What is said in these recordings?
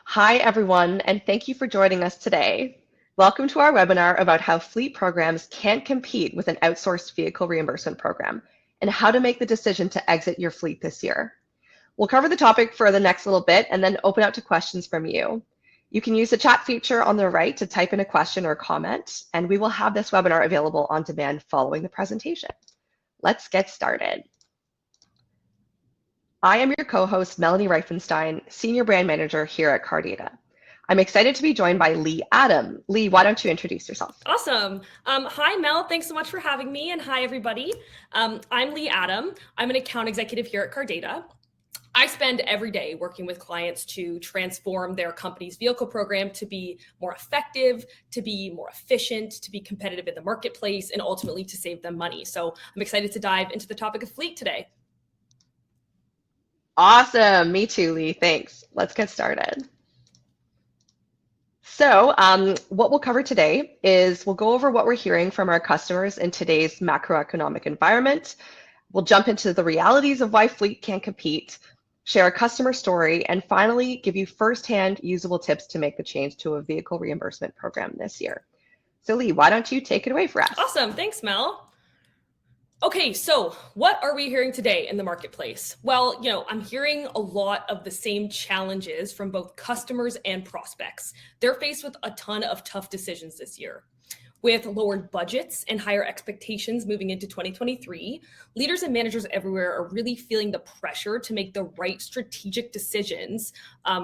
Hi, everyone, and thank you for joining us today. Welcome to our webinar about how fleet programs can't compete with an outsourced vehicle reimbursement program and how to make the decision to exit your fleet this year. We'll cover the topic for the next little bit and then open up to questions from you. You can use the chat feature on the right to type in a question or comment, and we will have this webinar available on demand following the presentation. Let's get started. I am your co-host, Melanie Reifenstein, Senior Brand Manager here at Cardata. I'm excited to be joined by Lee Adam. Lee, why don't you introduce yourself? Awesome. Hi, Mel. Thanks so much for having me, and hi, everybody. I'm Lee Adam. I'm an account executive here at Cardata. I spend every day working with clients to transform their company's vehicle program to be more effective, to be more efficient, to be competitive in the marketplace, and ultimately to save them money. So I'm excited to dive into the topic of fleet today. Awesome. Me too, Lee. Thanks. Let's get started. So what we'll cover today is we'll go over what we're hearing from our customers in today's macroeconomic environment. We'll jump into the realities of why fleet can't compete, share a customer story, and finally give you firsthand usable tips to make the change to a vehicle reimbursement program this year. So Lee, why don't you take it away for us? Awesome. Thanks, Mel. Okay, so what are we hearing today in the marketplace? Well, I'm hearing a lot of the same challenges from both customers and prospects. They're faced with a ton of tough decisions this year. With lowered budgets and higher expectations moving into 2023, leaders and managers everywhere are really feeling the pressure to make the right strategic decisions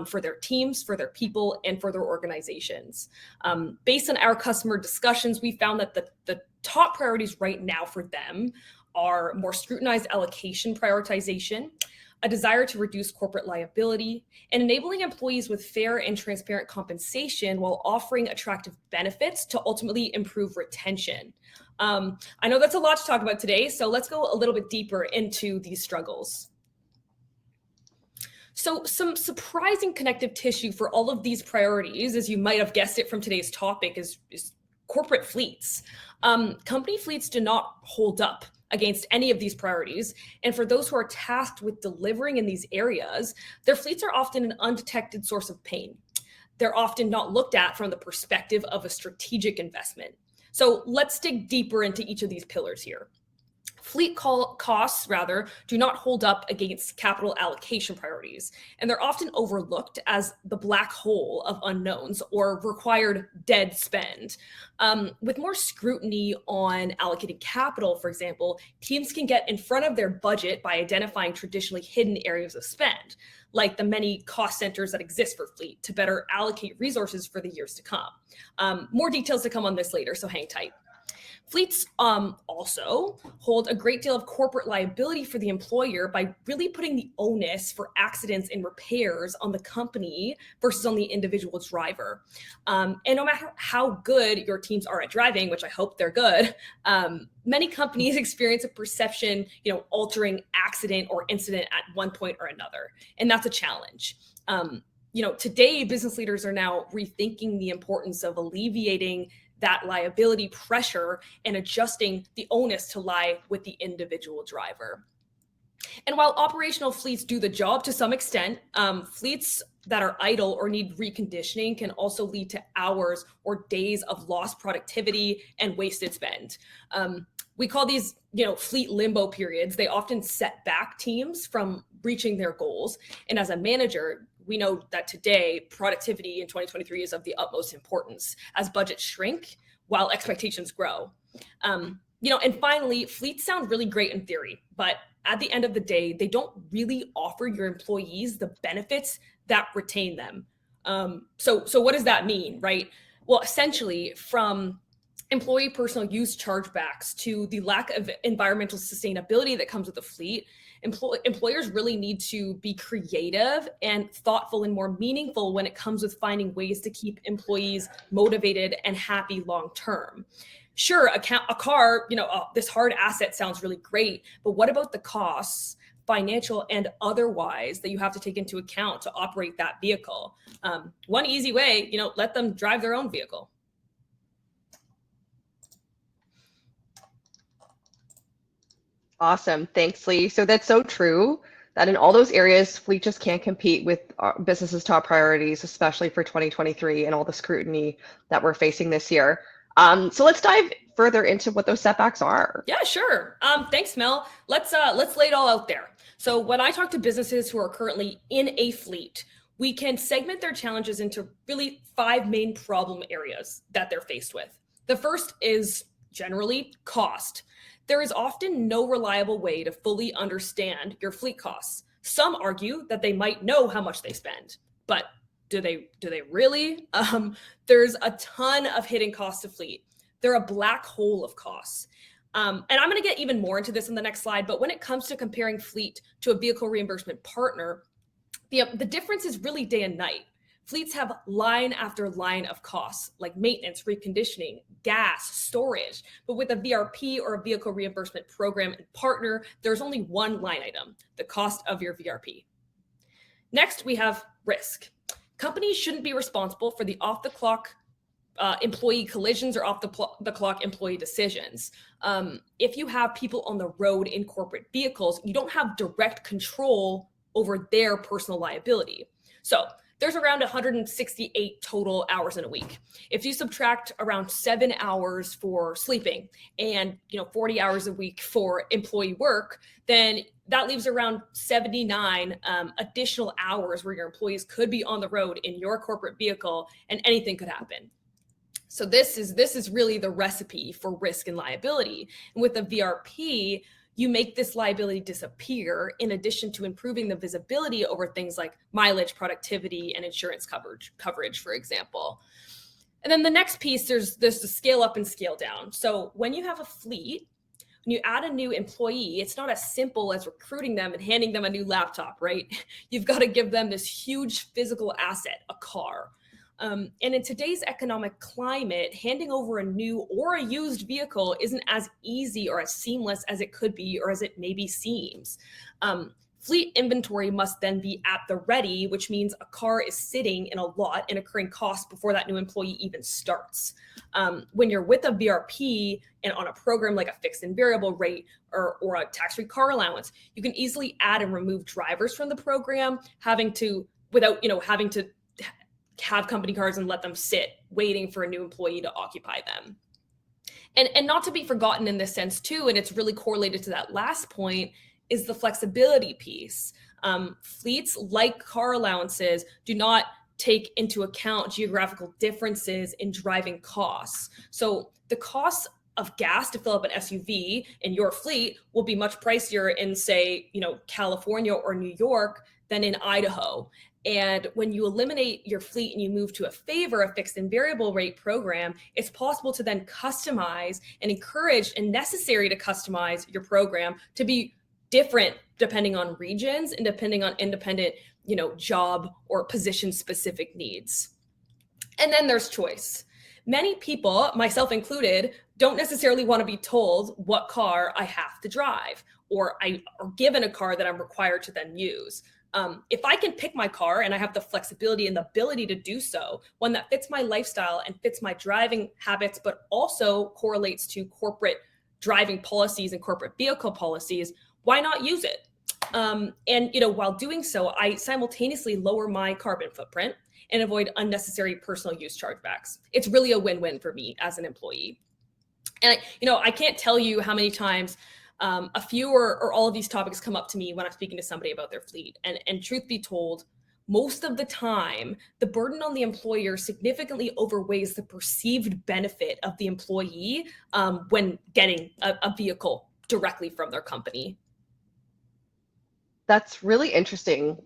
for their teams, for their people, and for their organizations. Based on our customer discussions, we found that the top priorities right now for them are more scrutinized allocation prioritization, a desire to reduce corporate liability, and enabling employees with fair and transparent compensation while offering attractive benefits to ultimately improve retention. I know that's a lot to talk about today, so let's go a little bit deeper into these struggles. So some surprising connective tissue for all of these priorities, as you might have guessed it from today's topic, is corporate fleets. Company fleets do not hold up against any of these priorities. And for those who are tasked with delivering in these areas, their fleets are often an undetected source of pain. They're often not looked at from the perspective of a strategic investment. So let's dig deeper into each of these pillars here. Fleet costs, do not hold up against capital allocation priorities, and they're often overlooked as the black hole of unknowns or required dead spend. With more scrutiny on allocating capital, for example, teams can get in front of their budget by identifying traditionally hidden areas of spend, like the many cost centers that exist for fleet, to better allocate resources for the years to come. More details to come on this later, so hang tight. Fleets also hold a great deal of corporate liability for the employer by really putting the onus for accidents and repairs on the company versus on the individual driver. And no matter how good your teams are at driving, which I hope they're good, many companies experience a perception, altering accident or incident at one point or another. And that's a challenge. Today, business leaders are now rethinking the importance of alleviating that liability pressure and adjusting the onus to lie with the individual driver. And while operational fleets do the job to some extent, fleets that are idle or need reconditioning can also lead to hours or days of lost productivity and wasted spend. We call these, fleet limbo periods. They often set back teams from reaching their goals. And as a manager, we know that today productivity in 2023 is of the utmost importance as budgets shrink while expectations grow. And finally, fleets sound really great in theory, but at the end of the day, they don't really offer your employees the benefits that retain them. So what does that mean, right? Well, essentially, from employee personal use chargebacks to the lack of environmental sustainability that comes with a fleet, employers really need to be creative and thoughtful and more meaningful when it comes with finding ways to keep employees motivated and happy long term. Sure, a car, this hard asset sounds really great, but what about the costs, financial and otherwise, that you have to take into account to operate that vehicle? One easy way, let them drive their own vehicle. Awesome. Thanks, Lee. So that's so true. that in all those areas, fleet just can't compete with businesses' top priorities, especially for 2023 and all the scrutiny that we're facing this year. So let's dive further into what those setbacks are. Yeah, sure. Thanks, Mel. Let's lay it all out there. So when I talk to businesses who are currently in a fleet, we can segment their challenges into really 5 main problem areas that they're faced with. The first is generally cost. There is often no reliable way to fully understand your fleet costs. Some argue that they might know how much they spend, but do they really? There's a ton of hidden costs of fleet. They're a black hole of costs. And I'm going to get even more into this in the next slide, but when it comes to comparing fleet to a vehicle reimbursement partner, the difference is really day and night. Fleets have line after line of costs like maintenance, reconditioning, gas, storage. But with a VRP or a vehicle reimbursement program and partner, there's only one line item, the cost of your VRP. Next, we have risk. Companies shouldn't be responsible for the off-the-clock employee collisions or off the clock employee decisions. If you have people on the road in corporate vehicles, you don't have direct control over their personal liability. So there's around 168 total hours in a week. If you subtract around 7 hours for sleeping and 40 hours a week for employee work, then that leaves around 79 additional hours where your employees could be on the road in your corporate vehicle and anything could happen. So this is really the recipe for risk and liability. And with the VRP, you make this liability disappear in addition to improving the visibility over things like mileage, productivity, and insurance coverage, for example. And then the next piece, there's the scale up and scale down. So when you have a fleet, when you add a new employee, it's not as simple as recruiting them and handing them a new laptop, right? You've got to give them this huge physical asset, a car. And in today's economic climate, handing over a new or a used vehicle isn't as easy or as seamless as it could be or as it maybe seems. Fleet inventory must then be at the ready, which means a car is sitting in a lot and incurring costs before that new employee even starts. When you're with a VRP and on a program like a fixed and variable rate or a tax-free car allowance, you can easily add and remove drivers from the program, without having to have company cars and let them sit waiting for a new employee to occupy them. And not to be forgotten in this sense too, and it's really correlated to that last point, is the flexibility piece. Fleets, like car allowances, do not take into account geographical differences in driving costs. So the costs of gas to fill up an SUV in your fleet will be much pricier in, say, California or New York than in Idaho. And when you eliminate your fleet and you move to a fixed and variable rate program, it's possible to then customize and encourage and necessary to customize your program to be different depending on regions and depending on independent, job or position specific needs. And then there's choice. Many people, myself included, don't necessarily want to be told what car I have to drive or given a car that I'm required to then use. If I can pick my car and I have the flexibility and the ability to do so, one that fits my lifestyle and fits my driving habits, but also correlates to corporate driving policies and corporate vehicle policies, why not use it? And while doing so, I simultaneously lower my carbon footprint and avoid unnecessary personal use chargebacks. It's really a win-win for me as an employee. And I can't tell you how many times a few or all of these topics come up to me when I'm speaking to somebody about their fleet. And truth be told, most of the time, the burden on the employer significantly overweighs the perceived benefit of the employee when getting a vehicle directly from their company. That's really interesting.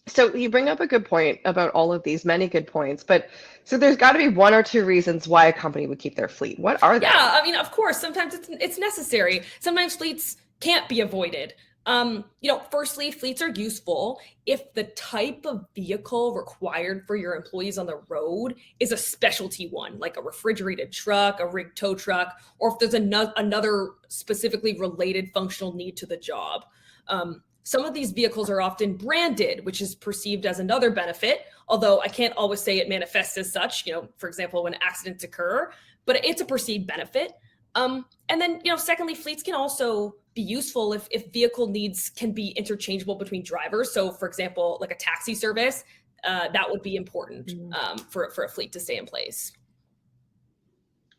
So you bring up a good point about all of these, many good points, but so there's got to be 1 or 2 reasons why a company would keep their fleet. What are they? Yeah, of course, sometimes it's necessary. Sometimes fleets can't be avoided. Firstly, fleets are useful if the type of vehicle required for your employees on the road is a specialty one, like a refrigerated truck, a rigged tow truck, or if there's another specifically related functional need to the job. Some of these vehicles are often branded, which is perceived as another benefit, although I can't always say it manifests as such, for example, when accidents occur, but it's a perceived benefit. And then, secondly, fleets can also be useful if vehicle needs can be interchangeable between drivers. So, for example, like a taxi service, that would be important for a fleet to stay in place.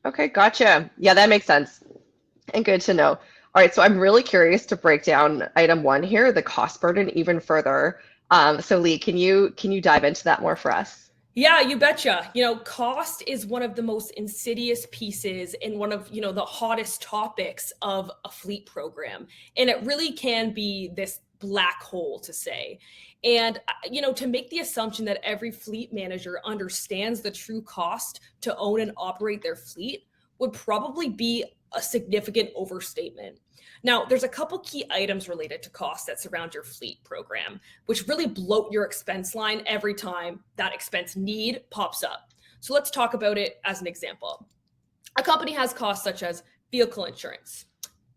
Okay, gotcha. Yeah, that makes sense. And good to know. All right, so I'm really curious to break down item one here, the cost burden, even further. So Lee, can you dive into that more for us? Yeah, you betcha. Cost is one of the most insidious pieces and one of, the hottest topics of a fleet program. And it really can be this black hole to say. And, to make the assumption that every fleet manager understands the true cost to own and operate their fleet would probably be a significant overstatement. Now, there's a couple key items related to costs that surround your fleet program, which really bloat your expense line every time that expense need pops up. So let's talk about it as an example. A company has costs such as vehicle insurance,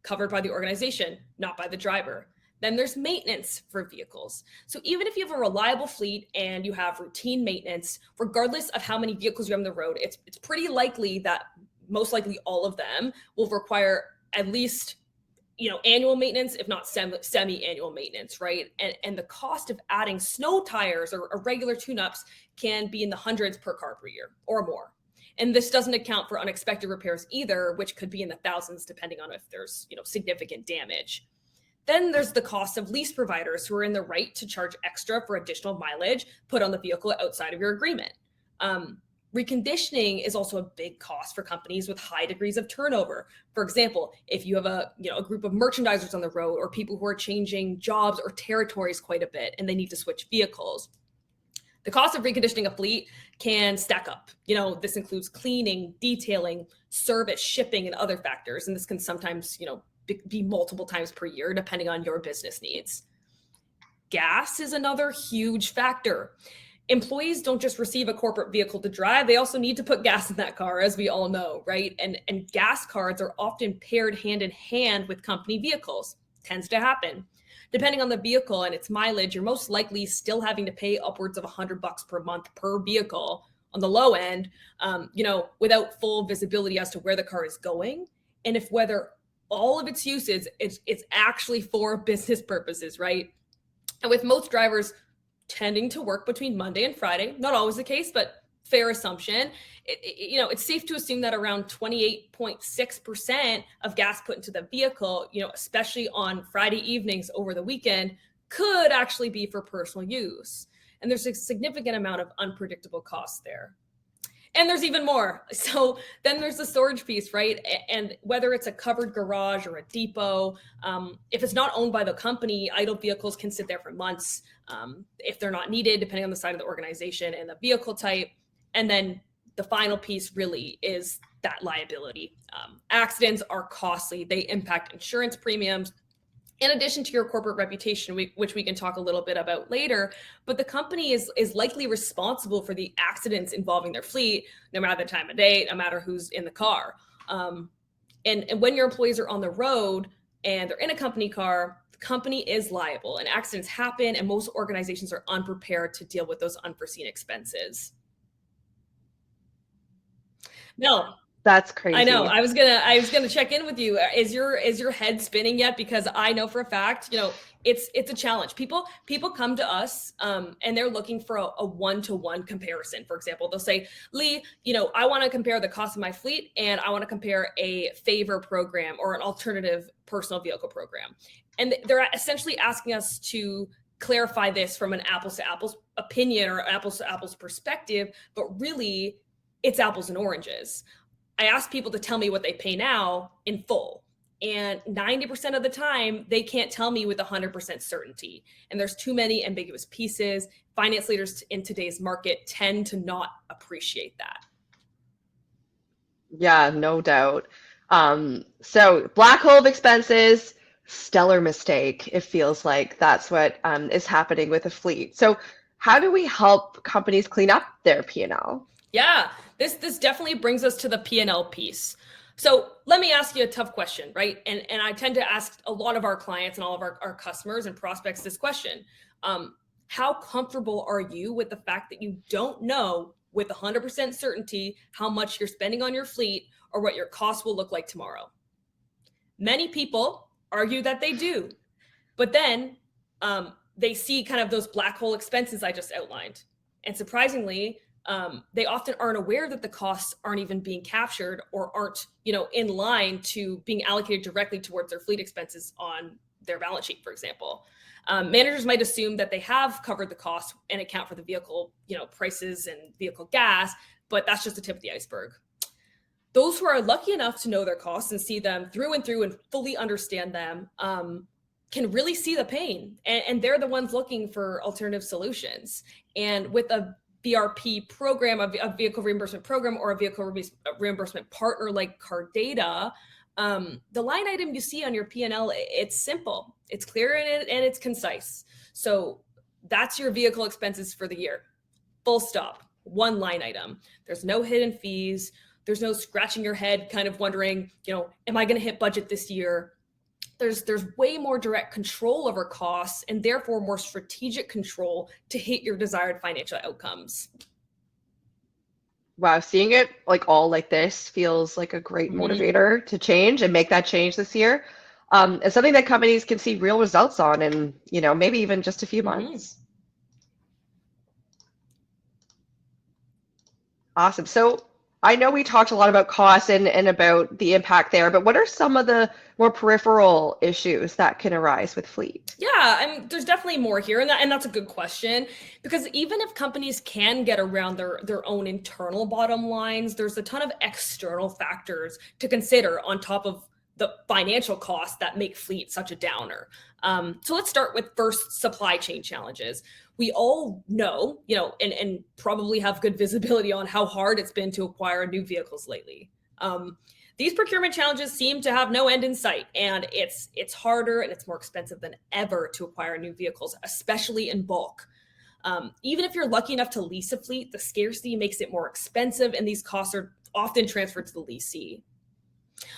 covered by the organization, not by the driver. Then there's maintenance for vehicles. So even if you have a reliable fleet and you have routine maintenance, regardless of how many vehicles you have on the road, it's pretty likely that most likely all of them will require at least annual maintenance, if not semi-annual maintenance, right? And the cost of adding snow tires or regular tune-ups can be in the hundreds per car per year or more. And this doesn't account for unexpected repairs either, which could be in the thousands depending on if there's significant damage. Then there's the cost of lease providers who are in the right to charge extra for additional mileage put on the vehicle outside of your agreement. Reconditioning is also a big cost for companies with high degrees of turnover. For example, if you have a group of merchandisers on the road or people who are changing jobs or territories quite a bit and they need to switch vehicles, the cost of reconditioning a fleet can stack up. This includes cleaning, detailing, service, shipping, and other factors. And this can sometimes, be multiple times per year, depending on your business needs. Gas is another huge factor. Employees don't just receive a corporate vehicle to drive, they also need to put gas in that car, as we all know, right? And gas cards are often paired hand in hand with company vehicles. Tends to happen. Depending on the vehicle and its mileage, you're most likely still having to pay upwards of $100 per month per vehicle on the low end, without full visibility as to where the car is going and if whether all of its uses it's actually for business purposes, right? And with most drivers tending to work between Monday and Friday, not always the case, but fair assumption, it's safe to assume that around 28.6% of gas put into the vehicle, especially on Friday evenings over the weekend, could actually be for personal use. And there's a significant amount of unpredictable costs there. And there's even more. So then there's the storage piece, right? And whether it's a covered garage or a depot, if it's not owned by the company, idle vehicles can sit there for months if they're not needed, depending on the side of the organization and the vehicle type. And then the final piece really is that liability. Accidents are costly. They impact insurance premiums, in addition to your corporate reputation, which we can talk a little bit about later. But the company is likely responsible for the accidents involving their fleet, no matter the time of day, no matter who's in the car. And when your employees are on the road and they're in a company car, the company is liable, and accidents happen, and most organizations are unprepared to deal with those unforeseen expenses. No, That's I know. crazy. I was gonna check in with you. Is your head spinning yet? Because I know for a fact, it's a challenge. People come to us and they're looking for a one-to-one comparison. For example, they'll say, Lee, I want to compare the cost of my fleet and I want to compare a favor program or an alternative personal vehicle program. And they're essentially asking us to clarify this from an apples to apples opinion or apples to apples perspective, but really it's apples and oranges. I ask people to tell me what they pay now in full. And 90% of the time, they can't tell me with 100% certainty. And there's too many ambiguous pieces. Finance leaders in today's market tend to not appreciate that. Yeah, no doubt. So black hole of expenses, stellar mistake. It feels like that's what is happening with a fleet. So how do we help companies clean up their P&L? Yeah, this definitely brings us to the P&L piece. So let me ask you a tough question, right? And I tend to ask a lot of our clients and all of our customers and prospects this question. How comfortable are you with the fact that you don't know with 100% certainty how much you're spending on your fleet or what your costs will look like tomorrow. Many people argue that they do, but then they see kind of those black hole expenses I just outlined. And surprisingly, they often aren't aware that the costs aren't even being captured or aren't, in line to being allocated directly towards their fleet expenses on their balance sheet, for example. Managers might assume that they have covered the cost and account for the vehicle, prices and vehicle gas, but that's just the tip of the iceberg. Those who are lucky enough to know their costs and see them through and through and fully understand them can really see the pain. And they're the ones looking for alternative solutions. And with a VRP program, a vehicle reimbursement program, or a vehicle reimbursement partner like Cardata, the line item you see on your P&L, it's simple, it's clear, and it's concise. So that's your vehicle expenses for the year. Full stop. One line item. There's no hidden fees. There's no scratching your head kind of wondering, am I going to hit budget this year? There's way more direct control over costs and therefore more strategic control to hit your desired financial outcomes. Wow, seeing it all like this feels like a great motivator to change and make that change this year. It's something that companies can see real results on in, maybe even just a few months. Awesome. So I know we talked a lot about costs and about the impact there, but what are some of the more peripheral issues that can arise with fleet? Yeah, there's definitely more here, and that's a good question, because even if companies can get around their own internal bottom lines, there's a ton of external factors to consider on top of the financial costs that make fleet such a downer. So let's start with first supply chain challenges. We all know, and probably have good visibility on how hard it's been to acquire new vehicles lately. These procurement challenges seem to have no end in sight, and it's harder and it's more expensive than ever to acquire new vehicles, especially in bulk. Even if you're lucky enough to lease a fleet, the scarcity makes it more expensive, and these costs are often transferred to the leasee.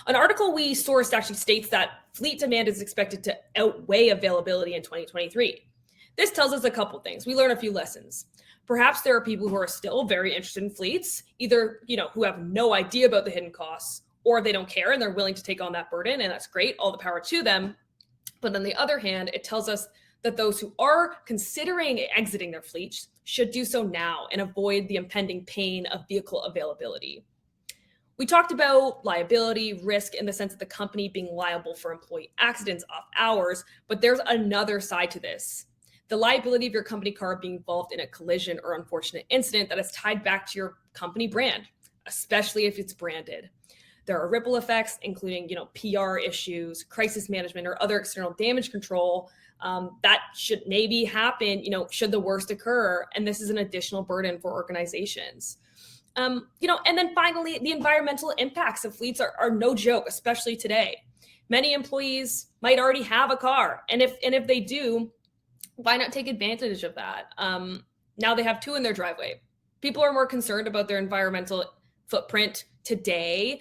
An article we sourced actually states that fleet demand is expected to outweigh availability in 2023. This tells us a couple things. We learn a few lessons. Perhaps there are people who are still very interested in fleets, either, who have no idea about the hidden costs, or they don't care and they're willing to take on that burden, and that's great, all the power to them. But on the other hand, it tells us that those who are considering exiting their fleets should do so now and avoid the impending pain of vehicle availability. We talked about liability, risk in the sense of the company being liable for employee accidents off hours, but there's another side to this. The liability of your company car being involved in a collision or unfortunate incident that is tied back to your company brand, especially if it's branded. There are ripple effects, including, PR issues, crisis management, or other external damage control that should maybe happen, should the worst occur. And this is an additional burden for organizations. And then finally, the environmental impacts of fleets are no joke, especially today. Many employees might already have a car, and if they do, why not take advantage of that? Now they have two in their driveway. People are more concerned about their environmental footprint today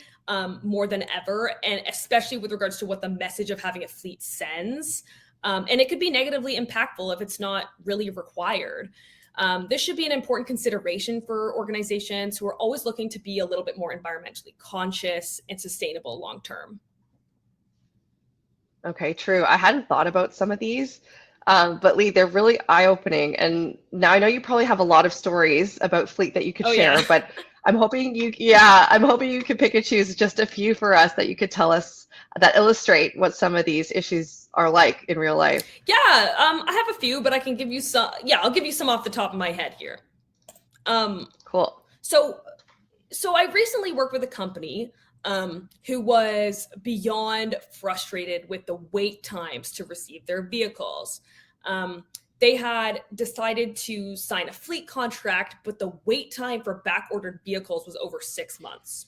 more than ever, and especially with regards to what the message of having a fleet sends. And it could be negatively impactful if it's not really required. This should be an important consideration for organizations who are always looking to be a little bit more environmentally conscious and sustainable long term. Okay, true. I hadn't thought about some of these, but Lee, they're really eye-opening. And now I know you probably have a lot of stories about fleet that you could share, Yeah. but I'm hoping you could pick and choose just a few for us that you could tell us that illustrate what some of these issues are like in real life. Yeah, I have a few, but I can give you some. Yeah, I'll give you some off the top of my head here. Cool. So I recently worked with a company who was beyond frustrated with the wait times to receive their vehicles. They had decided to sign a fleet contract, but the wait time for back-ordered vehicles was over 6 months.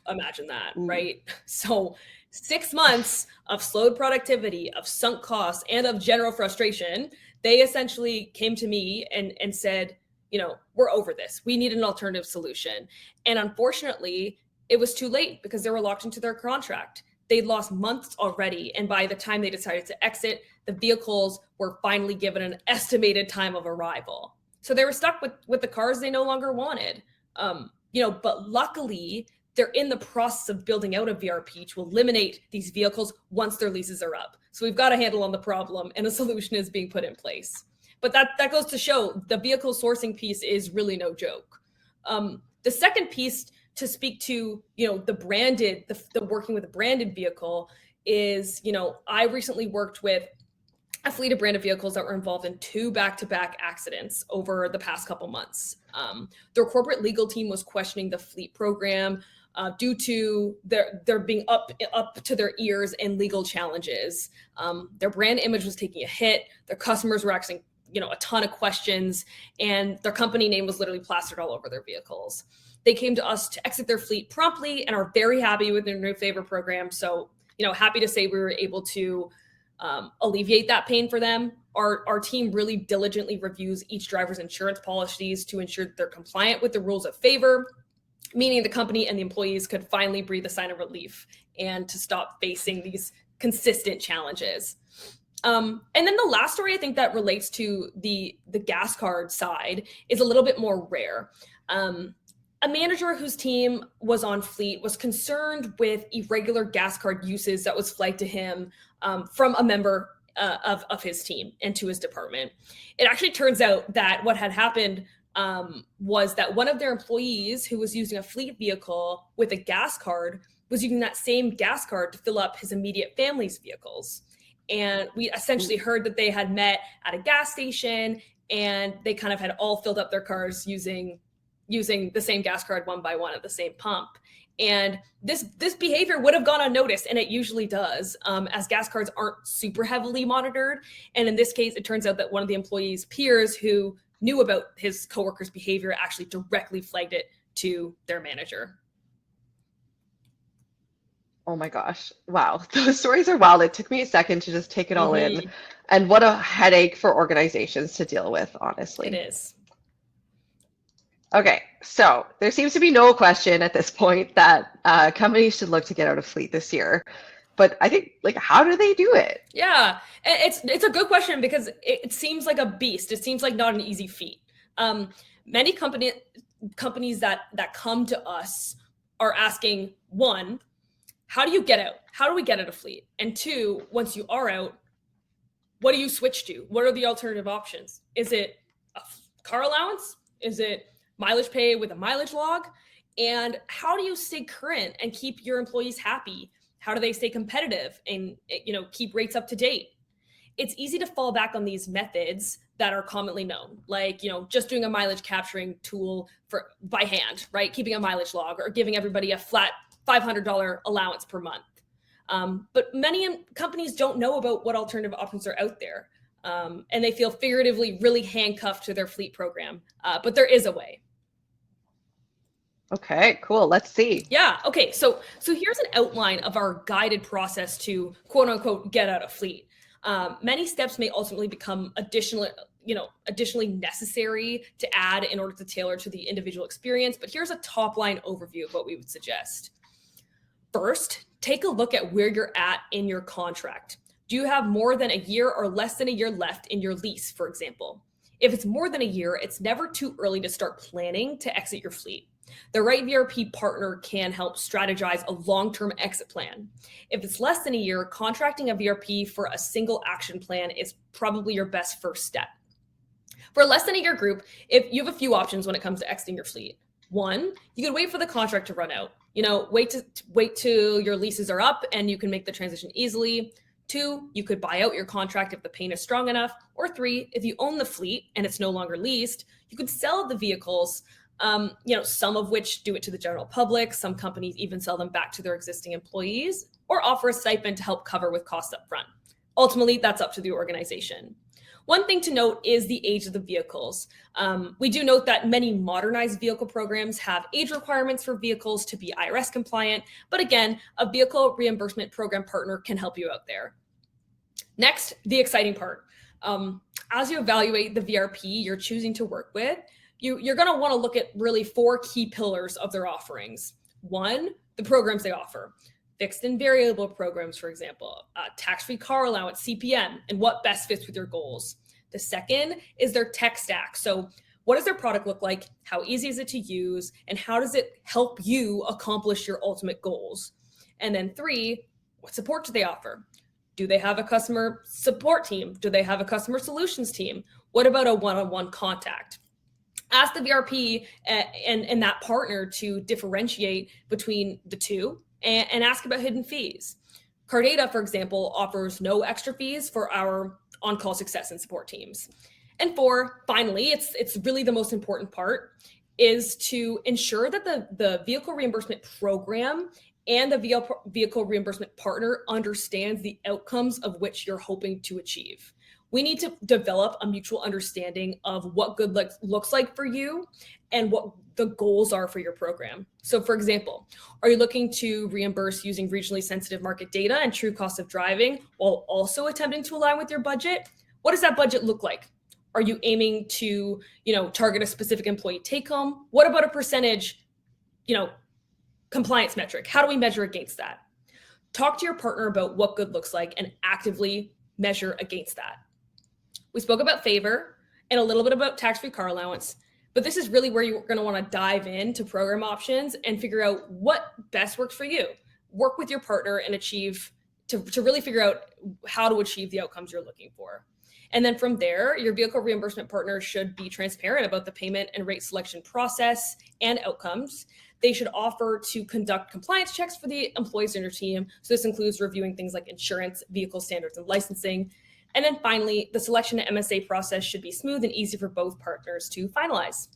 Imagine that, right? So 6 months of slowed productivity, of sunk costs, and of general frustration. They essentially came to me and said, we're over this. We need an alternative solution. And unfortunately, it was too late because they were locked into their contract. They'd lost months already. And by the time they decided to exit, the vehicles were finally given an estimated time of arrival. So they were stuck with the cars they no longer wanted. But luckily, they're in the process of building out a VRP to eliminate these vehicles once their leases are up. So we've got a handle on the problem, and a solution is being put in place. But that goes to show the vehicle sourcing piece is really no joke. The second piece to speak to, the working with a branded vehicle is, I recently worked with a fleet of branded vehicles that were involved in 2 back-to-back accidents over the past couple months. Their corporate legal team was questioning the fleet program due to their being up to their ears in legal challenges. Their brand image was taking a hit. Their customers were asking, a ton of questions, and their company name was literally plastered all over their vehicles. They came to us to exit their fleet promptly and are very happy with their new favor program. So, happy to say we were able to alleviate that pain for them. Our team really diligently reviews each driver's insurance policies to ensure that they're compliant with the rules of favor, meaning the company and the employees could finally breathe a sign of relief and to stop facing these consistent challenges. And then the last story I think that relates to the gas card side is a little bit more rare. A manager whose team was on fleet was concerned with irregular gas card uses that was flagged to him from a member of his team and to his department. It actually turns out that what had happened was that one of their employees who was using a fleet vehicle with a gas card was using that same gas card to fill up his immediate family's vehicles. And we essentially heard that they had met at a gas station and they kind of had all filled up their cars using the same gas card one by one at the same pump. And this behavior would have gone unnoticed, and it usually does, as gas cards aren't super heavily monitored. And in this case, it turns out that one of the employee's peers who knew about his coworker's behavior actually directly flagged it to their manager. Oh my gosh. Wow. Those stories are wild. It took me a second to just take it all in. And what a headache for organizations to deal with, honestly. It is. Okay, so there seems to be no question at this point that companies should look to get out of fleet this year. But I think, how do they do it? Yeah, it's a good question because it seems like a beast. It seems like not an easy feat. Many companies that come to us are asking, one, how do you get out? How do we get out of fleet? And two, once you are out, what do you switch to? What are the alternative options? Is it a car allowance? Is it mileage pay with a mileage log? And how do you stay current and keep your employees happy? How do they stay competitive and keep rates up to date? It's easy to fall back on these methods that are commonly known, like just doing a mileage capturing tool by hand, right? Keeping a mileage log or giving everybody a flat $500 allowance per month. But many companies don't know about what alternative options are out there. And they feel figuratively really handcuffed to their fleet program. But there is a way. Okay, cool. Let's see. Yeah. Okay. So here's an outline of our guided process to quote unquote get out of fleet. Many steps may ultimately become additionally necessary to add in order to tailor to the individual experience. But here's a top line overview of what we would suggest. First, take a look at where you're at in your contract. Do you have more than a year or less than a year left in your lease, for example? If it's more than a year, it's never too early to start planning to exit your fleet. The right VRP partner can help strategize a long-term exit plan. If it's less than a year, contracting a VRP for a single action plan is probably your best first step. For a less than a year group, if you have a few options when it comes to exiting your fleet. One, you could wait for the contract to run out. Wait till your leases are up and you can make the transition easily. Two, you could buy out your contract if the pain is strong enough. Or three, if you own the fleet and it's no longer leased, you could sell the vehicles, some of which do it to the general public. Some companies even sell them back to their existing employees or offer a stipend to help cover with costs up front. Ultimately, that's up to the organization. One thing to note is the age of the vehicles. We do note that many modernized vehicle programs have age requirements for vehicles to be IRS compliant, but again, a vehicle reimbursement program partner can help you out there. Next, the exciting part. As you evaluate the VRP you're choosing to work with, you're going to want to look at really 4 key pillars of their offerings. One, the programs they offer. Fixed and variable programs, for example, tax-free car allowance, CPM, and what best fits with your goals. The second is their tech stack. So What does their product look like? How easy is it to use? And how does it help you accomplish your ultimate goals? And then 3, what support do they offer? Do they have a customer support team? Do they have a customer solutions team? What about a one-on-one contact? Ask the VRP and that partner to differentiate between the two, and ask about hidden fees. Cardata, for example, offers no extra fees for our on-call success and support teams. And 4, finally, it's really the most important part, is to ensure that the vehicle reimbursement program and the vehicle reimbursement partner understands the outcomes of which you're hoping to achieve. We need to develop a mutual understanding of what good looks like for you and what the goals are for your program. So for example, are you looking to reimburse using regionally sensitive market data and true cost of driving while also attempting to align with your budget? What does that budget look like? Are you aiming to, target a specific employee take home? What about a percentage, compliance metric? How do we measure against that? Talk to your partner about what good looks like and actively measure against that. We spoke about favor and a little bit about tax-free car allowance, but this is really where you're going to want to dive into program options and figure out what best works for you. Work with your partner and achieve to really figure out how to achieve the outcomes you're looking for. And then from there, your vehicle reimbursement partner should be transparent about the payment and rate selection process and outcomes. They should offer to conduct compliance checks for the employees in your team. So this includes reviewing things like insurance, vehicle standards, and licensing. And then finally, the selection and MSA process should be smooth and easy for both partners to finalize.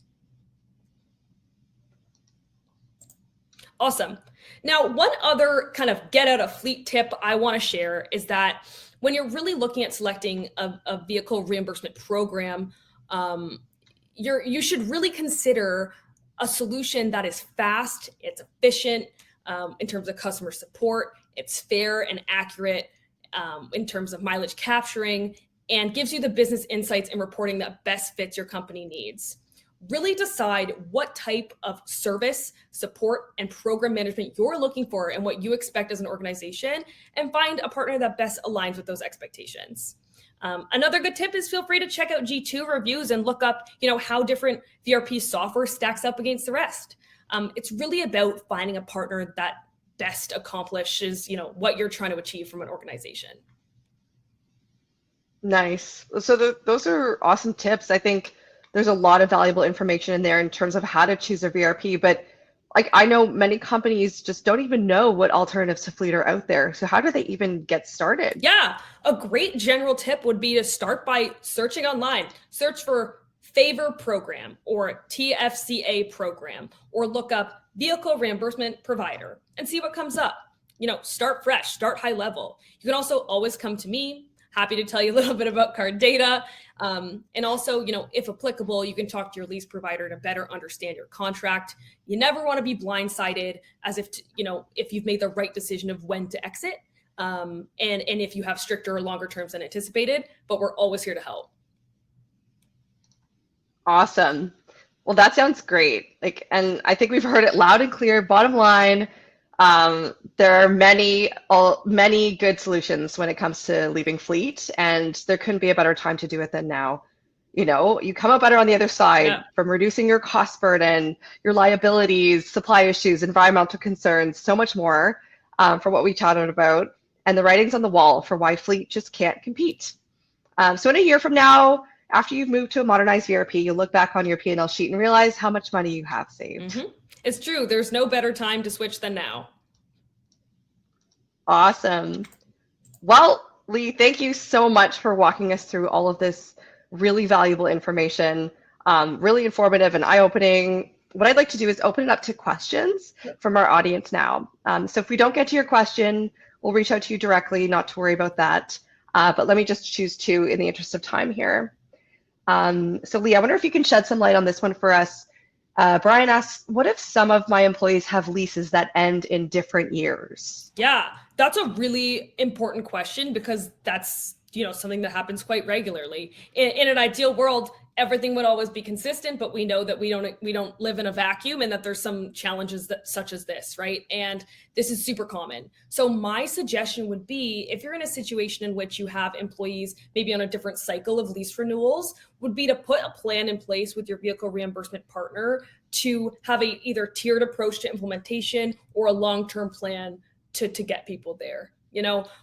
Awesome. Now, one other kind of get out of fleet tip I want to share is that when you're really looking at selecting a vehicle reimbursement program, you should really consider a solution that is fast, it's efficient in terms of customer support, it's fair and accurate in terms of mileage capturing, and gives you the business insights and reporting that best fits your company needs. Really decide what type of service, support, and program management you're looking for and what you expect as an organization, and find a partner that best aligns with those expectations. Another good tip is feel free to check out G2 reviews and look up, how different VRP software stacks up against the rest. It's really about finding a partner that best accomplishes, what you're trying to achieve from an organization. Nice. So those are awesome tips. I think there's a lot of valuable information in there in terms of how to choose a VRP, but I know many companies just don't even know what alternatives to fleet are out there. So how do they even get started? Yeah, a great general tip would be to start by searching online. Search for Favor Program or TFCA Program, or look up Vehicle Reimbursement Provider and see what comes up. Start fresh, start high level. You can also always come to me. Happy to tell you a little bit about Cardata. And also, if applicable, you can talk to your lease provider to better understand your contract. You never want to be blindsided as if you've made the right decision of when to exit, and if you have stricter or longer terms than anticipated, but we're always here to help. Awesome. Well, that sounds great. And I think we've heard it loud and clear. Bottom line, there are many good solutions when it comes to leaving fleet, and there couldn't be a better time to do it than now. You come out better on the other side from reducing your cost burden, your liabilities, supply issues, environmental concerns, so much more for what we chatted about, and the writing's on the wall for why fleet just can't compete. So in a year from now, after you've moved to a modernized VRP, you'll look back on your P&L sheet and realize how much money you have saved. Mm-hmm. It's true. There's no better time to switch than now. Awesome. Well, Lee, thank you so much for walking us through all of this really valuable information, really informative and eye-opening. What I'd like to do is open it up to questions from our audience now. So if we don't get to your question, we'll reach out to you directly, not to worry about that. But let me just choose two in the interest of time here. So Lee, I wonder if you can shed some light on this one for us. Brian asks, what if some of my employees have leases that end in different years? Yeah, that's a really important question because that's something that happens quite regularly. In an ideal world, everything would always be consistent, but we know that we don't live in a vacuum, and that there's some challenges that such as this, right? And this is super common. So my suggestion would be, if you're in a situation in which you have employees maybe on a different cycle of lease renewals, would be to put a plan in place with your vehicle reimbursement partner to have a either tiered approach to implementation or a long-term plan to get people there.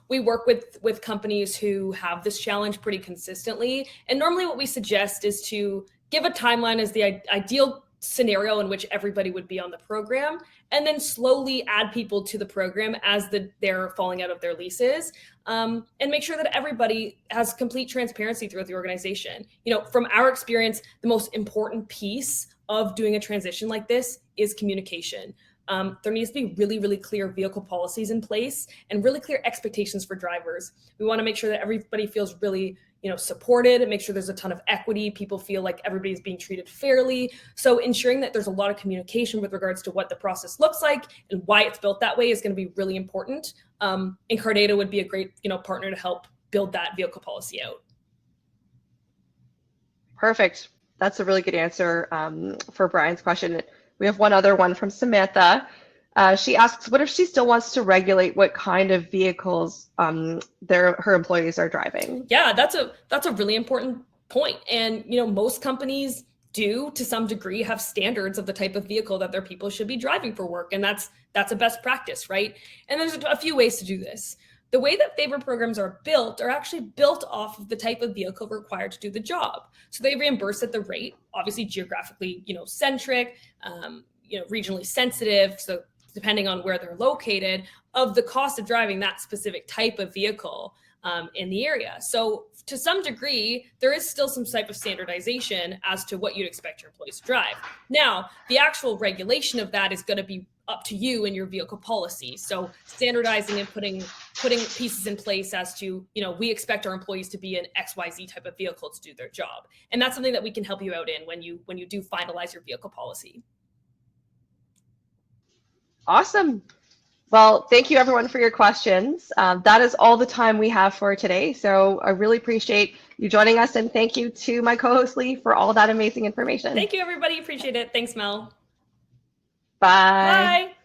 We work with companies who have this challenge pretty consistently. And normally what we suggest is to give a timeline as the ideal scenario in which everybody would be on the program, and then slowly add people to the program as they're falling out of their leases, and make sure that everybody has complete transparency throughout the organization. From our experience, the most important piece of doing a transition like this is communication. There needs to be really, really clear vehicle policies in place and really clear expectations for drivers. We want to make sure that everybody feels really, supported, and make sure there's a ton of equity. People feel like everybody's being treated fairly. So ensuring that there's a lot of communication with regards to what the process looks like and why it's built that way is going to be really important. And Cardata would be a great, partner to help build that vehicle policy out. Perfect. That's a really good answer for Brian's question. We have one other one from Samantha. She asks, what if she still wants to regulate what kind of vehicles her employees are driving? Yeah, that's a really important point. And, most companies do, to some degree, have standards of the type of vehicle that their people should be driving for work. And that's a best practice, right? And there's a few ways to do this. The way that favor programs are actually built off of the type of vehicle required to do the job. So they reimburse at the rate, obviously geographically, centric, regionally sensitive. So depending on where they're located, of the cost of driving that specific type of vehicle in the area. So to some degree, there is still some type of standardization as to what you'd expect your employees to drive. Now, the actual regulation of that is going to be up to you and your vehicle policy. So standardizing and putting pieces in place as to, we expect our employees to be an XYZ type of vehicle to do their job. And that's something that we can help you out in when you do finalize your vehicle policy. Awesome. Well, thank you everyone for your questions. That is all the time we have for today. So I really appreciate you joining us, and thank you to my co-host Lee for all that amazing information. Thank you, everybody. Appreciate it. Thanks, Mel. Bye. Bye.